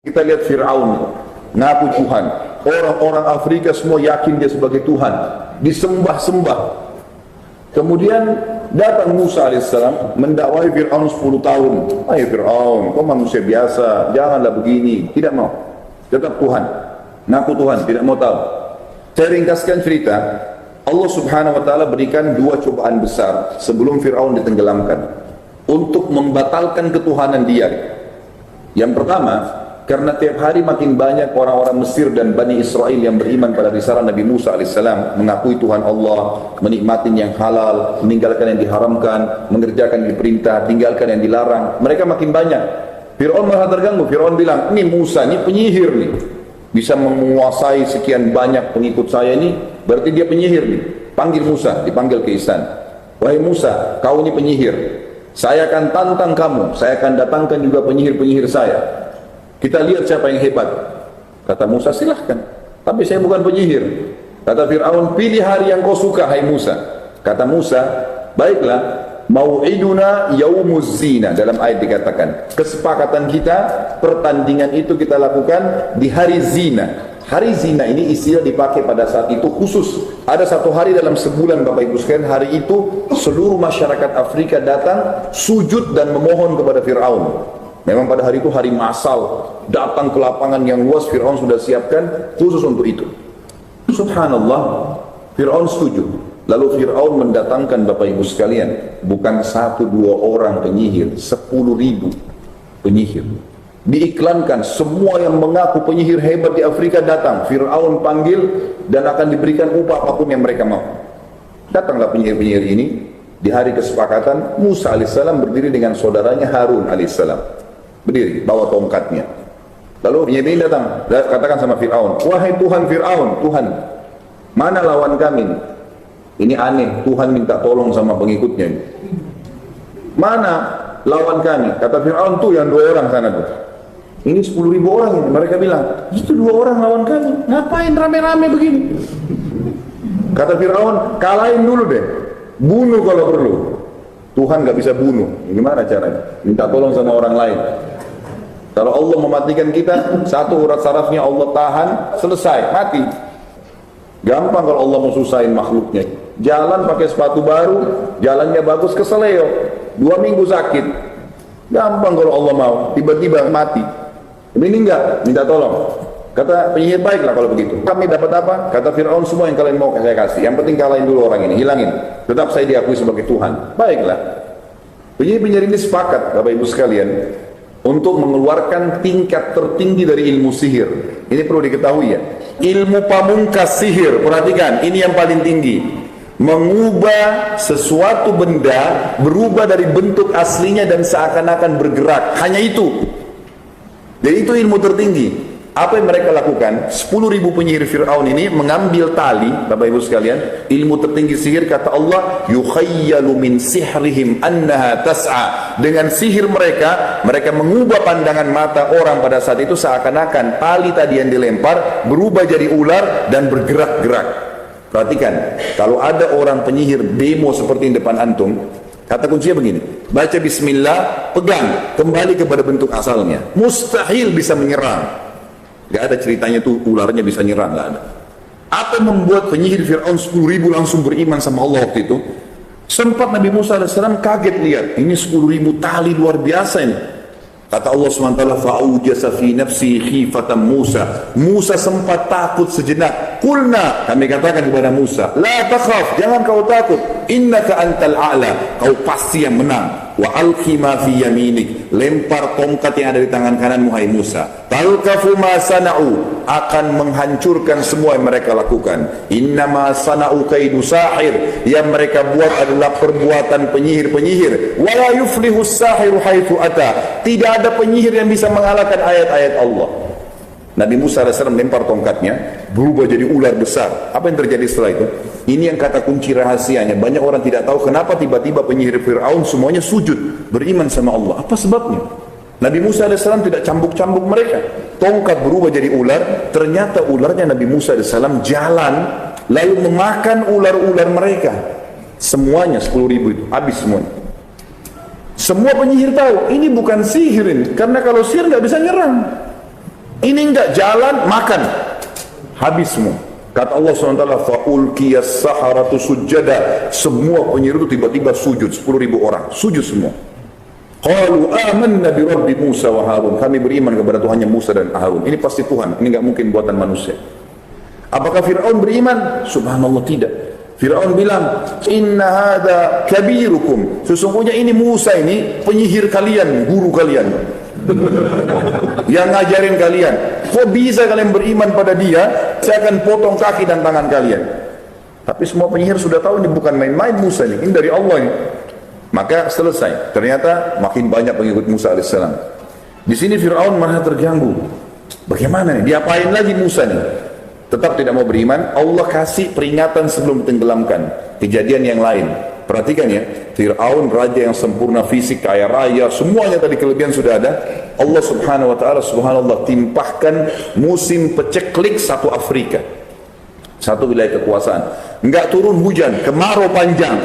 Kita lihat Fir'aun ngaku Tuhan, orang-orang Afrika semua yakin dia sebagai Tuhan, disembah-sembah. Kemudian datang Musa alaihissalam mendakwai Fir'aun 10 tahun. Ayo Fir'aun, kau manusia biasa, janganlah begini. Tidak mau, tetap Tuhan, ngaku Tuhan, tidak mau tahu. Saya ringkaskan cerita. Allah subhanahu wa ta'ala berikan 2 cobaan besar sebelum Fir'aun ditenggelamkan untuk membatalkan ketuhanan dia. Yang pertama, karena tiap hari makin banyak orang-orang Mesir dan Bani Israel yang beriman pada risalah Nabi Musa alaihissalam, mengakui Tuhan Allah, menikmati yang halal, meninggalkan yang diharamkan, mengerjakan yang diperintah, tinggalkan yang dilarang. Mereka makin banyak. Fir'aun malah terganggu. Fir'aun bilang, ini Musa, ini penyihir nih, bisa menguasai sekian banyak pengikut saya ini, berarti dia penyihir nih. Panggil Musa, dipanggil ke istana. Wahai Musa, kau ini penyihir, saya akan tantang kamu, saya akan datangkan juga penyihir-penyihir saya. Kita lihat siapa yang hebat. Kata Musa, silahkan, tapi saya bukan penyihir. Kata Fir'aun, pilih hari yang kau suka, hai Musa. Kata Musa, baiklah, mau'iduna yaumuz zina. Dalam ayat dikatakan, kesepakatan kita, pertandingan itu kita lakukan di hari zina. Hari zina ini istilah dipakai pada saat itu khusus. Ada satu hari dalam sebulan Bapak Ibu sekalian, hari itu seluruh masyarakat Afrika datang sujud dan memohon kepada Fir'aun. Memang pada hari itu hari massal, datang ke lapangan yang luas, Fir'aun sudah siapkan khusus untuk itu. Subhanallah, Fir'aun setuju. Lalu Fir'aun mendatangkan Bapak Ibu sekalian, bukan 1-2 orang penyihir, 10.000 penyihir. Diiklankan, semua yang mengaku penyihir hebat di Afrika datang. Fir'aun panggil dan akan diberikan upah apapun yang mereka mau. Datanglah penyihir-penyihir ini. Di hari kesepakatan, Musa alaihissalam berdiri dengan saudaranya Harun alaihissalam. Berdiri, bawa tongkatnya. Lalu penyihir ini datang, katakan sama Fir'aun, wahai Tuhan Fir'aun, Tuhan, mana lawan kami? Ini aneh, Tuhan minta tolong sama pengikutnya. Mana lawan kami? Kata Fir'aun, tuh yang 2 orang sana tuh. Ini 10.000 orang ini. Mereka bilang, itu 2 orang lawan kami, ngapain rame-rame begini? Kata Fir'aun, kalahin dulu deh, bunuh kalau perlu. Tuhan gak bisa bunuh, gimana caranya? Minta tolong sama orang lain. Kalau Allah mematikan kita, 1 urat sarafnya Allah tahan, selesai, mati. Gampang kalau Allah mau susahin makhluknya. Jalan pakai sepatu baru, jalannya bagus, keseleo, 2 minggu sakit. Gampang kalau Allah mau, tiba-tiba mati. Ini enggak, minta tolong. Kata penyihir, baiklah kalau begitu. Kami dapat apa? Kata Fir'aun, semua yang kalian mau saya kasih. Yang penting kalahin dulu orang ini, hilangin. Tetap saya diakui sebagai Tuhan. Baiklah. Penyihir-penyihir ini sepakat, Bapak Ibu sekalian, untuk mengeluarkan tingkat tertinggi dari ilmu sihir. Ini perlu diketahui ya. Ilmu pamungkas sihir, perhatikan, ini yang paling tinggi. Mengubah sesuatu benda berubah dari bentuk aslinya dan seakan-akan bergerak. Hanya itu. Jadi itu ilmu tertinggi. Apa yang mereka lakukan? 10.000 penyihir Fir'aun ini mengambil tali, Bapak Ibu sekalian, ilmu tertinggi sihir, kata Allah, yukhayyalu min sihrihim annaha tas'a. Dengan sihir mereka, mereka mengubah pandangan mata orang pada saat itu seakan-akan tali tadi yang dilempar berubah jadi ular dan bergerak-gerak. Perhatikan, kalau ada orang penyihir demo seperti di depan antum, kata kuncinya begini, baca bismillah, pegang, kembali kepada bentuk asalnya. Mustahil bisa menyerang. Gak ada ceritanya tuh ularnya bisa nyerang, gak ada. Apa yang membuat penyihir Fir'aun 10.000 langsung beriman sama Allah waktu itu? Sempat Nabi Musa AS kaget lihat, ini 10.000 tali luar biasa ini. Kata Allah SWT, fa'ujasa fi nafsi khifatan Musa. Musa sempat takut sejenak. Kulna, kami katakan kepada Musa, la takhaf, jangan kau takut. Innaka antal a'la, kau pasti yang menang. Wa alqi ma fi yaminik, lempar tongkat yang ada di tangan kananmu hai Musa. Talqafu ma sana'u, akan menghancurkan semua yang mereka lakukan. Innama sana'u kaidu sahir, yang mereka buat adalah perbuatan penyihir-penyihir. Wa la yuflihu sahiru haitsu ata, tidak ada penyihir yang bisa mengalahkan ayat-ayat Allah. Nabi Musa AS lempar tongkatnya, berubah jadi ular besar. Apa yang terjadi setelah itu? Ini yang kata kunci rahasianya. Banyak orang tidak tahu kenapa tiba-tiba penyihir Fir'aun semuanya sujud, beriman sama Allah. Apa sebabnya? Nabi Musa AS tidak cambuk-cambuk mereka. Tongkat berubah jadi ular. Ternyata ularnya Nabi Musa AS jalan, lalu memakan ular-ular mereka. Semuanya 10.000 itu, habis semuanya. Semua penyihir tahu, ini bukan sihir ini. Karena kalau sihir nggak bisa nyerang. Ini enggak, jalan, makan, habis semua. Kata Allah SWT, فَأُلْكِيَ السَّحَرَةُ سُجَّدًا. Semua penyihir itu tiba-tiba sujud, 10.000 orang, sujud semua. Qalu amanna bi Rabbi Musa wa Harun. Kami beriman kepada Tuhannya Musa dan Harun. Ini pasti Tuhan, ini enggak mungkin buatan manusia. Apakah Fir'aun beriman? Subhanallah, tidak. Fir'aun bilang, inna hadha kabirukum. Sesungguhnya ini Musa ini penyihir kalian, guru kalian, yang ngajarin kalian. Kok bisa kalian beriman pada dia? Saya akan potong kaki dan tangan kalian. Tapi semua penyihir sudah tahu ini bukan main-main Musa ini dari Allah ini. Maka selesai. Ternyata makin banyak pengikut Musa alaihissalam. Di sini Fir'aun malah terganggu. Bagaimana nih? Diapain lagi Musa nih? Tetap tidak mau beriman. Allah kasih peringatan sebelum tenggelamkan. Kejadian yang lain. Perhatikan ya, Fir'aun raja yang sempurna fisik, kaya raya, semuanya tadi kelebihan sudah ada. Allah subhanahu wa ta'ala subhanallah timpahkan musim peceklik satu Afrika, satu wilayah kekuasaan. Enggak turun hujan, kemarau panjang.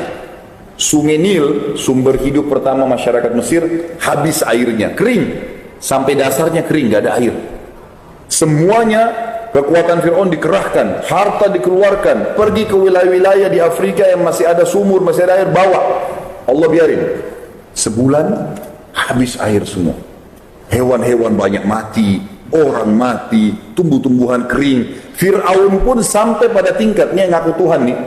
Sungai Nil, sumber hidup pertama masyarakat Mesir, habis airnya, kering. Sampai dasarnya kering, enggak ada air. Semuanya kekuatan Fir'aun dikerahkan, harta dikeluarkan, pergi ke wilayah-wilayah di Afrika yang masih ada sumur, masih ada air, bawa. Allah biarin. Sebulan habis air semua. Hewan-hewan banyak mati, orang mati, tumbuh-tumbuhan kering. Fir'aun pun sampai pada tingkatnya ngaku Tuhan nih,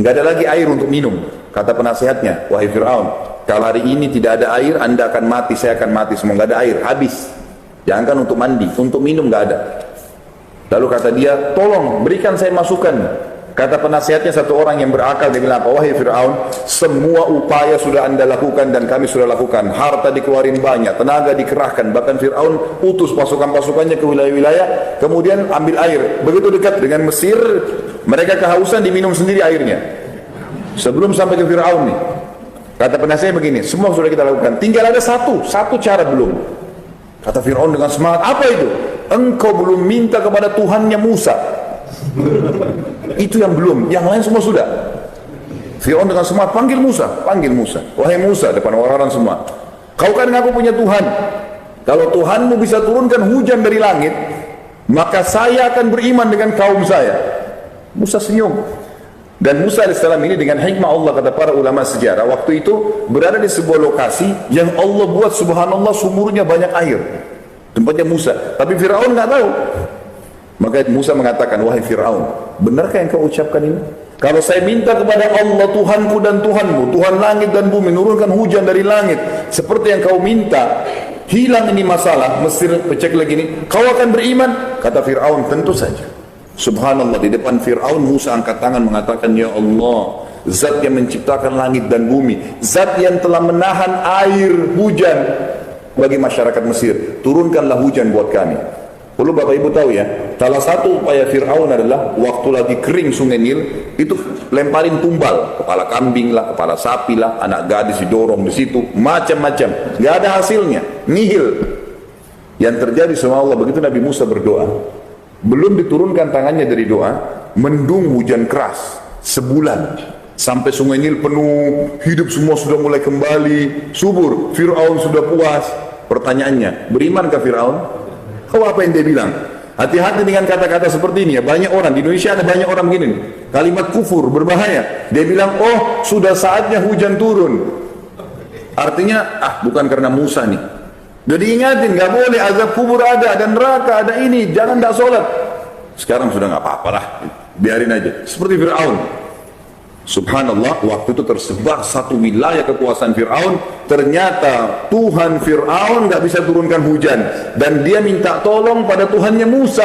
nggak ada lagi air untuk minum. Kata penasehatnya, wahai Fir'aun, kalau hari ini tidak ada air, Anda akan mati, saya akan mati, semua nggak ada air, habis. Jangankan untuk mandi, untuk minum nggak ada. Lalu kata dia, tolong berikan saya masukan. Kata penasihatnya satu orang yang berakal, dia bilang apa? Wahai Fir'aun, semua upaya sudah Anda lakukan dan kami sudah lakukan. Harta dikeluarin banyak, tenaga dikerahkan. Bahkan Fir'aun utus pasukan-pasukannya ke wilayah-wilayah, kemudian ambil air. Begitu dekat dengan Mesir, mereka kehausan, diminum sendiri airnya. Sebelum sampai ke Fir'aun nih, kata penasihatnya begini, semua sudah kita lakukan. Tinggal ada satu cara belum. Kata Fir'aun dengan semangat, apa itu? Engkau belum minta kepada Tuhannya Musa. Itu yang belum, yang lain semua sudah. Fir'aun dengan semangat panggil Musa, wahai Musa, depan orang-orang semua, kau kan ngaku punya Tuhan. Kalau Tuhanmu bisa turunkan hujan dari langit, maka saya akan beriman dengan kaum saya. Musa senyum. Dan Musa AS ini dengan hikmah Allah, kata para ulama sejarah, waktu itu berada di sebuah lokasi yang Allah buat subhanallah sumurnya banyak air, tempatnya Musa. Tapi Fir'aun nggak tahu. Maka Musa mengatakan, wahai Fir'aun, benarkah yang kau ucapkan ini? Kalau saya minta kepada Allah Tuhanku dan Tuhanmu, Tuhan langit dan bumi, menurunkan hujan dari langit seperti yang kau minta, hilang ini masalah Mesir pecek lagi ini, kau akan beriman? Kata Fir'aun, tentu saja. Subhanallah, di depan Fir'aun Musa angkat tangan mengatakan, ya Allah, Zat yang menciptakan langit dan bumi, Zat yang telah menahan air hujan bagi masyarakat Mesir, turunkanlah hujan buat kami. Perlu Bapak Ibu tahu ya, salah satu upaya Fir'aun adalah waktu lagi kering sungai Nil, itu lemparin tumbal, kepala kambing lah, kepala sapi lah, anak gadis didorong di situ, macam-macam, nggak ada hasilnya, nihil. Yang terjadi sama Allah, begitu Nabi Musa berdoa, belum diturunkan tangannya dari doa, mendung hujan keras sebulan sampai sungai Nil penuh, hidup semua sudah mulai kembali subur. Fir'aun sudah puas. Pertanyaannya, berimankah Fir'aun? Kau apa yang dia bilang? Hati-hati dengan kata-kata seperti ini ya. Banyak orang di Indonesia, ada banyak orang begini, kalimat kufur berbahaya. Dia bilang, oh sudah saatnya hujan turun, artinya bukan karena Musa nih. Jadi ingatin, nggak boleh, azab kubur ada neraka ada ini, jangan tak sholat. Sekarang sudah nggak apa-apa lah, biarin aja. Seperti Fir'aun. Subhanallah, waktu itu tersebar satu wilayah kekuasaan Fir'aun. Ternyata Tuhan Fir'aun nggak bisa turunkan hujan, dan dia minta tolong pada Tuhannya Musa.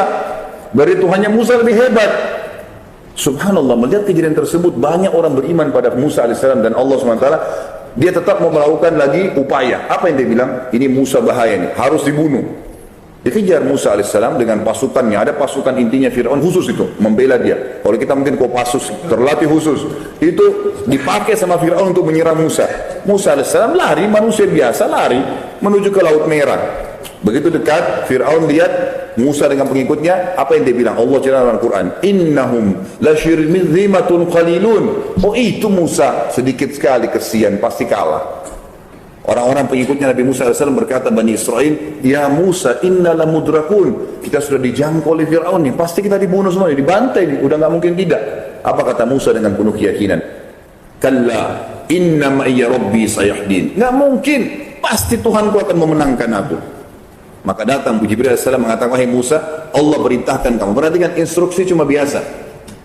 Dari Tuhannya Musa lebih hebat. Subhanallah, melihat kejadian tersebut, banyak orang beriman pada Musa alaihissalam dan Allah SWT. Dia tetap mau melakukan lagi upaya. Apa yang dia bilang? Ini Musa bahaya nih, harus dibunuh. Dikejar Musa alaihissalam dengan pasukannya. Ada pasukan intinya Fir'aun khusus itu, membela dia. Kalau kita mungkin Kopassus, terlatih khusus. Itu dipakai sama Fir'aun untuk menyerang Musa. Musa alaihissalam lari, manusia biasa lari menuju ke Laut Merah. Begitu dekat, Fir'aun lihat Musa dengan pengikutnya. Apa yang dia bilang? Allah cerita dalam Al-Quran, innahum lasyirmidhimatun qalilun. Oh itu Musa, sedikit sekali, kesian, pasti kalah. Orang-orang pengikutnya Nabi Musa AS berkata, Bani Israel, ya Musa inna lamudrakun, kita sudah dijangkau oleh Fir'aun nih, pasti kita dibunuh semua, dibantai nih, udah gak mungkin tidak. Apa kata Musa dengan penuh keyakinan? Kalla inna ma'iyya rabbi sayahdin, gak mungkin, pasti Tuhanku akan memenangkan aku. Maka datang Jibril AS mengatakan, wahai Musa, Allah perintahkan kamu. Perhatikan, instruksi cuma biasa.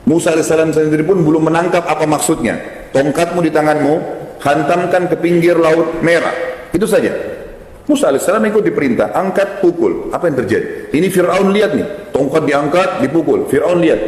Musa AS sendiri pun belum menangkap apa maksudnya. Tongkatmu di tanganmu, hantamkan ke pinggir laut merah, itu saja. Musa AS ikut diperintah, angkat, pukul. Apa yang terjadi? Ini Fir'aun lihat nih, tongkat diangkat, dipukul. Fir'aun lihat,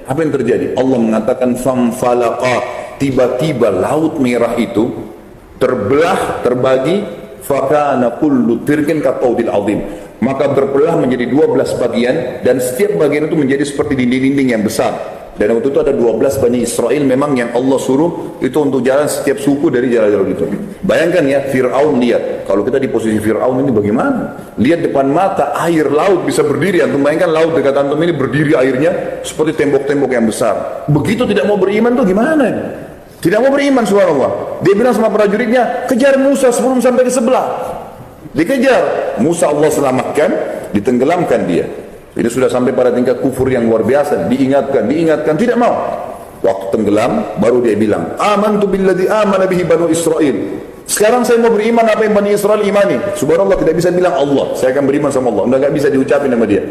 apa yang terjadi? Allah mengatakan famfalaqa, tiba-tiba laut merah itu terbelah, terbagi, fakana kullu tirkin kataudil azim, maka berbelah menjadi 12 bagian, dan setiap bagian itu menjadi seperti dinding-dinding yang besar. Dan waktu itu ada 12 Bani Israel memang yang Allah suruh itu untuk jalan setiap suku dari jalan-jalan itu. Bayangkan ya, Fir'aun lihat, kalau kita di posisi Fir'aun ini bagaimana? Lihat depan mata air laut bisa berdiri. Antum bayangkan laut dekat antum ini berdiri airnya seperti tembok-tembok yang besar. Begitu tidak mau beriman tuh gimana? Tidak mau beriman, subhanallah. Dia bilang sama prajuritnya, kejar Musa sebelum sampai ke sebelah. Dikejar, Musa Allah selamatkan, ditenggelamkan dia. Ini sudah sampai pada tingkat kufur yang luar biasa. Diingatkan, tidak mau. Waktu tenggelam, baru dia bilang, amantu billadzi amana bihi banu Israel. Sekarang saya mau beriman apa yang Bani Israel imani. Subhanallah, tidak bisa bilang Allah, saya akan beriman sama Allah. Udah gak bisa diucapin sama dia.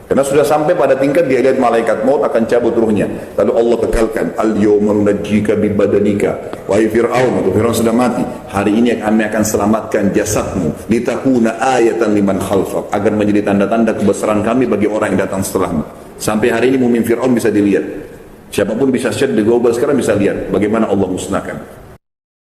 Karena sudah sampai pada tingkat dia lihat malaikat maut akan cabut ruhnya. Lalu Allah kekalkan, al-yawma nunajjika bi badanika. Wahai Fir'aun, atau Fir'aun sudah mati, hari ini kami akan selamatkan jasadmu, litakuna ayatan liman khalfak, agar menjadi tanda-tanda kebesaran kami bagi orang yang datang setelahmu. Sampai hari ini mukmin Fir'aun bisa dilihat. Siapapun bisa share di global sekarang bisa lihat bagaimana Allah musnahkan.